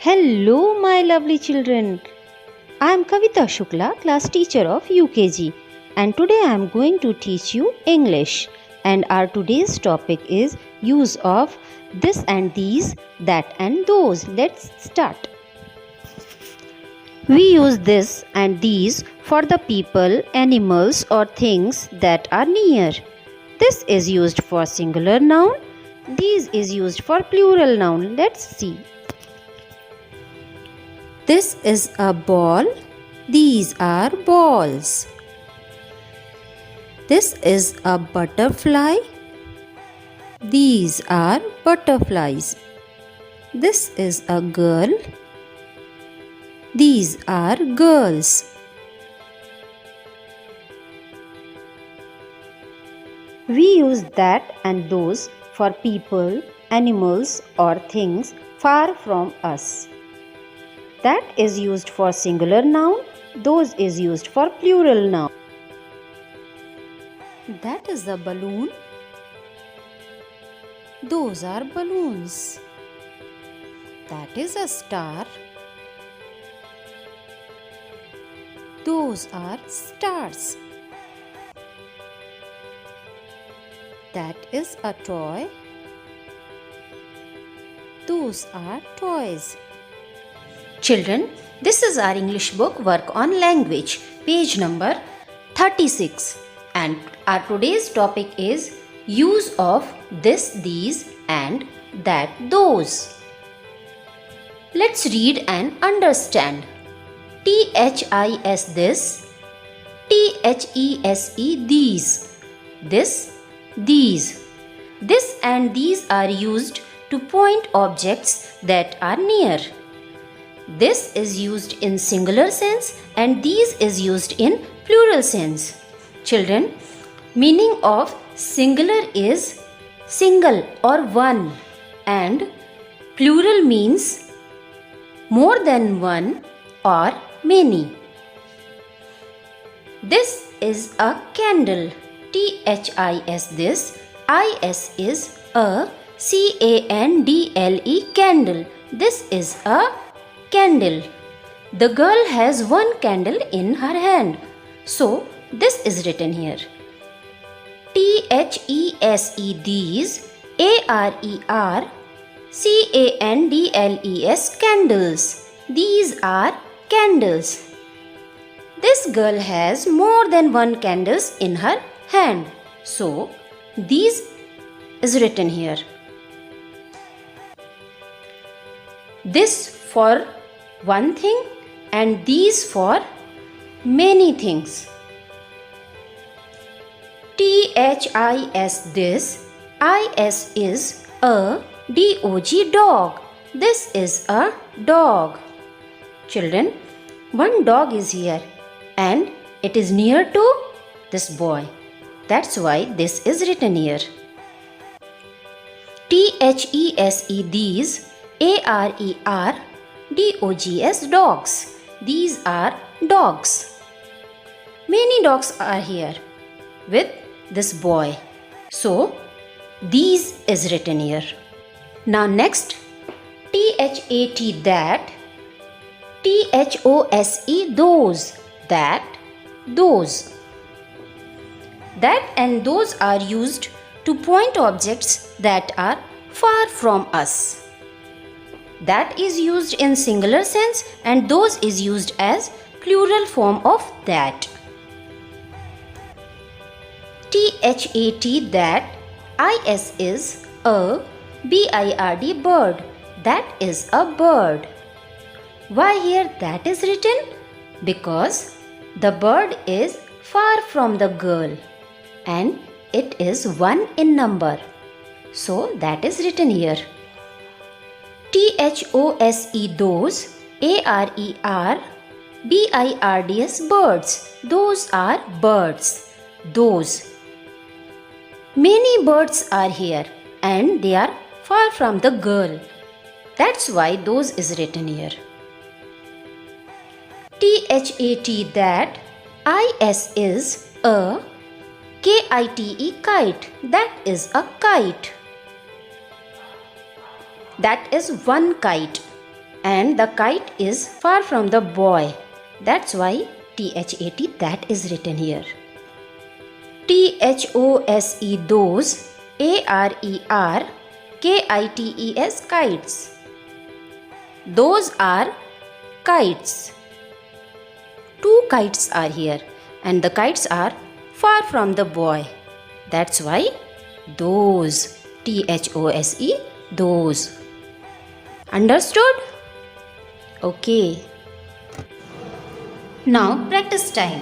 Hello, my lovely children. I am Kavita Shukla, class teacher of UKG, and today I am going to teach you English. And our today's topic is use of this and these, that and those. Let's start. We use this and these for the people, animals, or things that are near. This is used for singular noun. These is used for plural noun. Let's see. This is a ball. These are balls. This is a butterfly. These are butterflies. This is a girl. These are girls. We use that and those for people, animals, or things far from us. That is used for singular noun. Those is used for plural noun. That is a balloon. Those are balloons. That is a star. Those are stars. That is a toy. Those are toys. Children, this is our English book Work on Language, page number 36, and our today's topic is use of this, these and that, those. Let's read and understand. THIS this, THESE these, this, these. This and these are used to point objects that are near. This is used in singular sense and these is used in plural sense. Children, meaning of singular is single or one and plural means more than one or many. This is a candle. THIS this, IS is a CANDLE candle. This is a candle. The girl has one candle in her hand. So, this is written here. THESE these, ARER, CANDLES candles. These are candles. This girl has more than one candles in her hand. So, these is written here. This for one thing and these for many things. THIS this, IS is a DOG dog. This is a dog. Children, one dog is here and it is near to this boy. That's why this is written here. THESE these, ARER, DOGS dogs. These are dogs. Many dogs are here with this boy. So, these is written here. Now next, THAT that, THOSE those, that, those. That and those are used to point objects that are far from us. That is used in singular sense and those is used as plural form of that. THAT that, IS is a BIRD bird. That is a bird. Why here that is written? Because the bird is far from the girl and it is one in number. So that is written here. THOSE those, ARER, BIRDS birds. Those are birds. Those. Many birds are here and they are far from the girl. That's why those is written here. THAT that, IS is a KITE kite. That is a kite. That is one kite. and the kite is far from the boy. That's why THAT, that is written here. THOSE, those. ARERKITES, kites. Those are kites. 2 kites are here and the kites are far from the boy. That's why those. THOSE, those. Understood? Okay. Now practice time.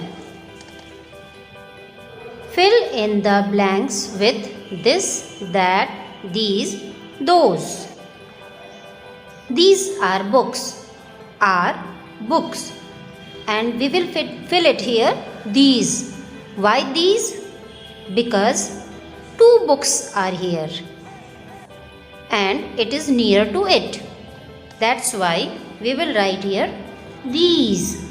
Fill in the blanks with this, that, these, those. These are books. Are books. And we will fill it here, these. Why these? Because 2 books are here and it is near to it. That's why we will write here these.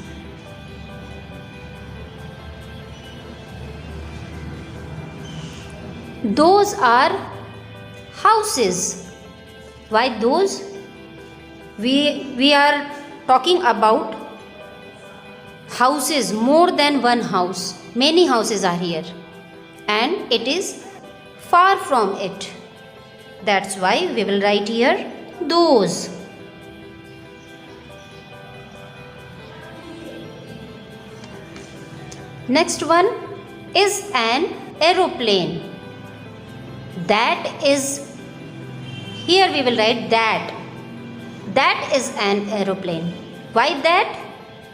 Those are houses. Why those? We are talking about houses, more than one house. Many houses are here and it is far from it. That's why we will write here those. Next one is an aeroplane. That is, here we will write that. That is an aeroplane. Why that?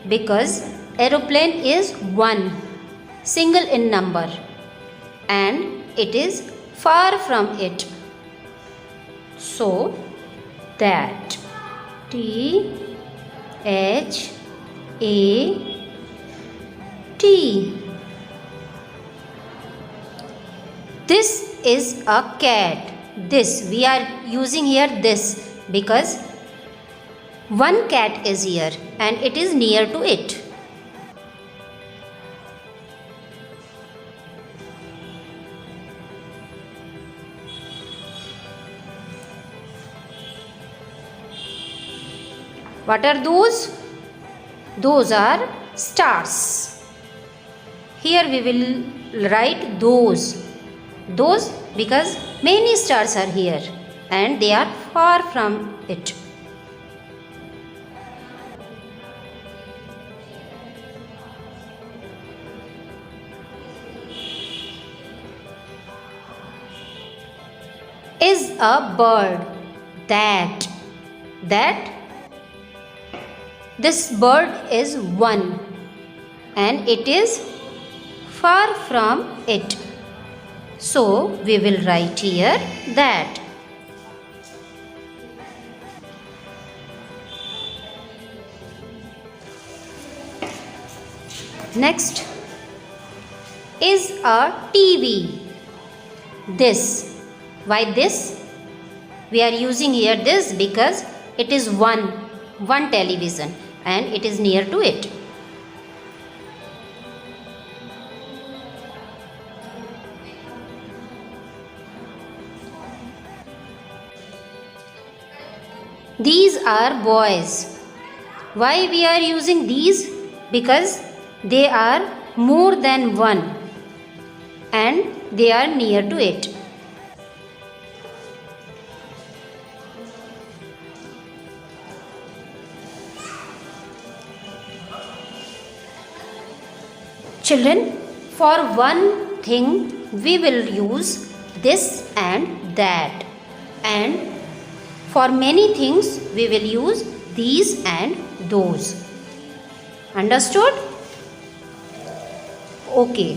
Because aeroplane is 1, single in number, and it is far from it. So that. THAT. This is a cat. This, we are using here this because one cat is here and it is near to it. What are those? Those are stars. Here we will write those. Those because many stars are here and they are far from it. Is a bird. That. This bird is 1 and it is far from it. So we will write here that. Next is a TV. This. Why this? We are using here this because it is one television and it is near to it. These are boys. Why we are using these? Because they are more than 1 and they are near to it. Children, for one thing we will use this and that, and for many things we will use these and those. Understood? Okay.